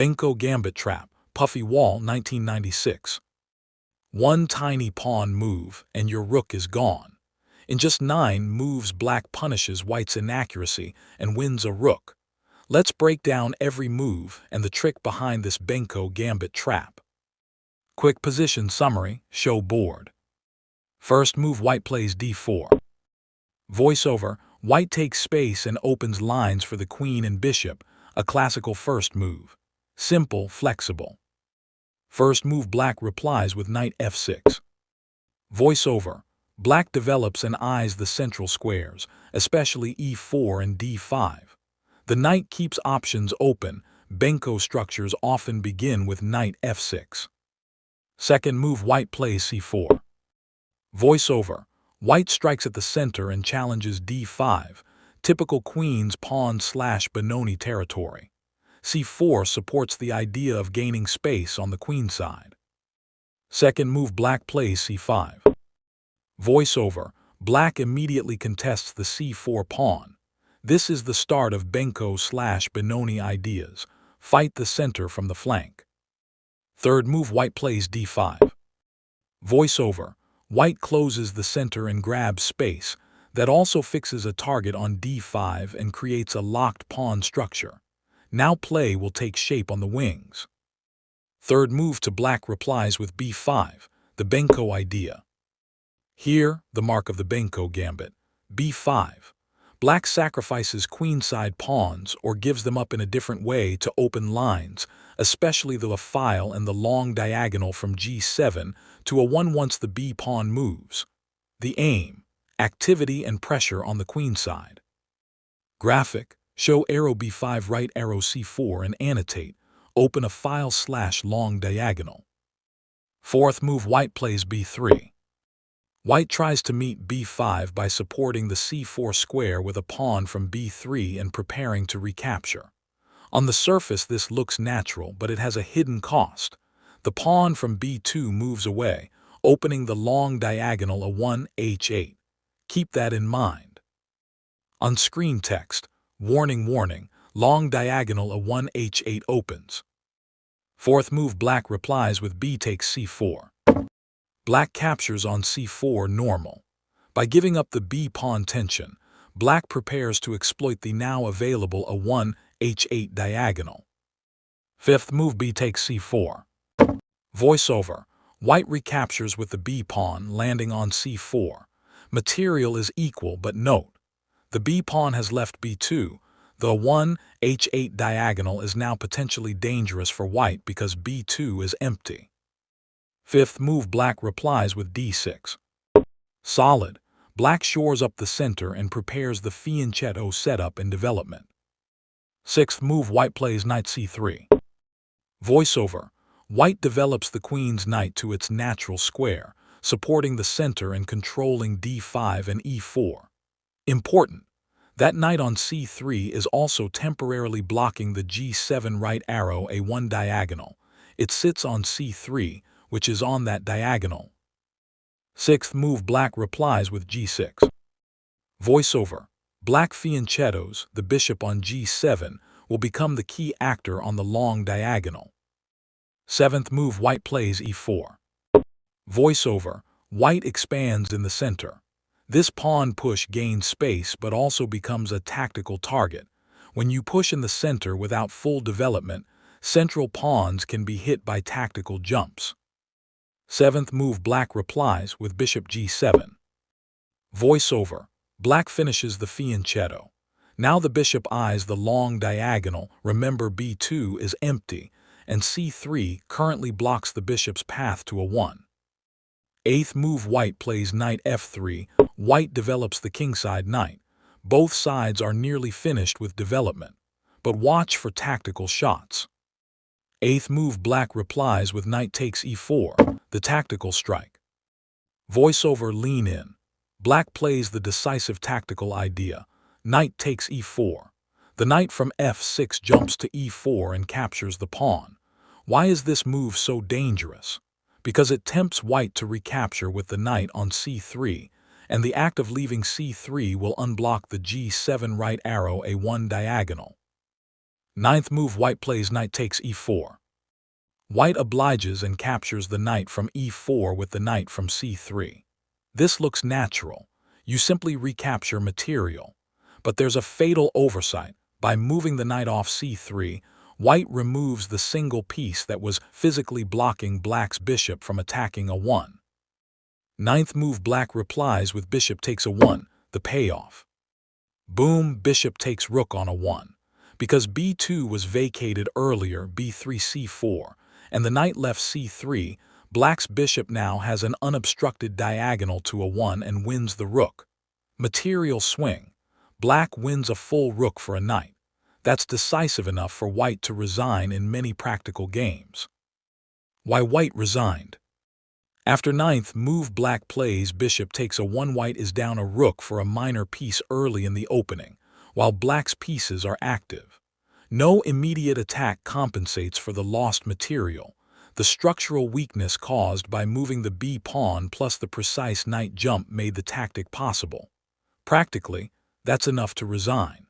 Benko Gambit trap, Puffy wall 1996. One tiny pawn move and your rook is gone. In just 9 moves, black punishes white's inaccuracy and wins a rook. Let's break down every move and the trick behind this Benko Gambit trap. Quick position summary, show board. First move, white plays d4. Voiceover, white takes space and opens lines for the queen and bishop, a classical first move. Simple, flexible. First move, black replies with knight f6. Voiceover, black develops and eyes the central squares, especially e4 and d5. The knight keeps options open. Benko structures often begin with knight f6. Second move, white plays c4. Voiceover, white strikes at the center and challenges d5, typical queen's pawn/Benoni territory. c4 supports the idea of gaining space on the queen side. Second move, black plays c5. Voiceover, black immediately contests the c4 pawn. This is the start of Benko/Benoni ideas. Fight the center from the flank. Third move, white plays d5. Voiceover, white closes the center and grabs space. That also fixes a target on d5 and creates a locked pawn structure. Now play will take shape on the wings. Third move to black replies with b5, the Benko idea. Here, the mark of the Benko Gambit, b5. Black sacrifices queenside pawns or gives them up in a different way to open lines, especially the file and the long diagonal from g7 to a1 once the b pawn moves. The aim, activity and pressure on the queen side. Graphic, show arrow b5, right arrow c4 and annotate, open a file/long diagonal. Fourth move, white plays b3. White tries to meet b5 by supporting the c4 square with a pawn from b3 and preparing to recapture. On the surface this looks natural, but it has a hidden cost. The pawn from b2 moves away, opening the long diagonal a1 h8. Keep that in mind. On screen text, warning warning, long diagonal a1 h8 opens. Fourth move, black replies with b takes c4. Black captures on c4 normal. By giving up the b pawn tension, black prepares to exploit the now available a1 h8 diagonal. Fifth move, b takes c4. Voiceover, white recaptures with the b pawn landing on c4. Material is equal, but note, the b pawn has left b2. The a1 h8 diagonal is now potentially dangerous for white because b2 is empty. Fifth move, black replies with d6. Solid, black shores up the center and prepares the fianchetto setup and development. Sixth move, white plays knight c3. Voiceover, white develops the queen's knight to its natural square, supporting the center and controlling d5 and e4. Important, that knight on c3 is also temporarily blocking the g7 right arrow a1 diagonal. It sits on c3, which is on that diagonal. Sixth move, black replies with g6. Voiceover, black fianchettos, the bishop on g7, will become the key actor on the long diagonal. Seventh move, white plays e4. Voiceover, white expands in the center. This pawn push gains space but also becomes a tactical target. When you push in the center without full development, central pawns can be hit by tactical jumps. Seventh move, black replies with bishop g7. Voiceover, black finishes the fianchetto. Now the bishop eyes the long diagonal. Remember, b2 is empty, and c3 currently blocks the bishop's path to a1. Eighth move, white plays knight f3. White develops the kingside knight. Both sides are nearly finished with development, but watch for tactical shots. Eighth move, black replies with knight takes e4, the tactical strike. Voiceover, lean in. Black plays the decisive tactical idea. Knight takes e4. The knight from f6 jumps to e4 and captures the pawn. Why is this move so dangerous? Because it tempts white to recapture with the knight on c3, and the act of leaving c3 will unblock the g7 right arrow a1 diagonal. Ninth move, white plays knight takes e4. White obliges and captures the knight from e4 with the knight from c3. This looks natural. You simply recapture material. But there's a fatal oversight. By moving the knight off c3, white removes the single piece that was physically blocking black's bishop from attacking a1. Ninth move, black replies with bishop takes a1, the payoff. Boom, bishop takes rook on a1. Because b2 was vacated earlier, b3 c4, and the knight left c3, black's bishop now has an unobstructed diagonal to a1 and wins the rook. Material swing. Black wins a full rook for a knight. That's decisive enough for white to resign in many practical games. Why white resigned? After ninth move, black plays bishop takes a1. White is down a rook for a minor piece early in the opening, while black's pieces are active. No immediate attack compensates for the lost material, the structural weakness caused by moving the b pawn plus the precise knight jump made the tactic possible. Practically, that's enough to resign.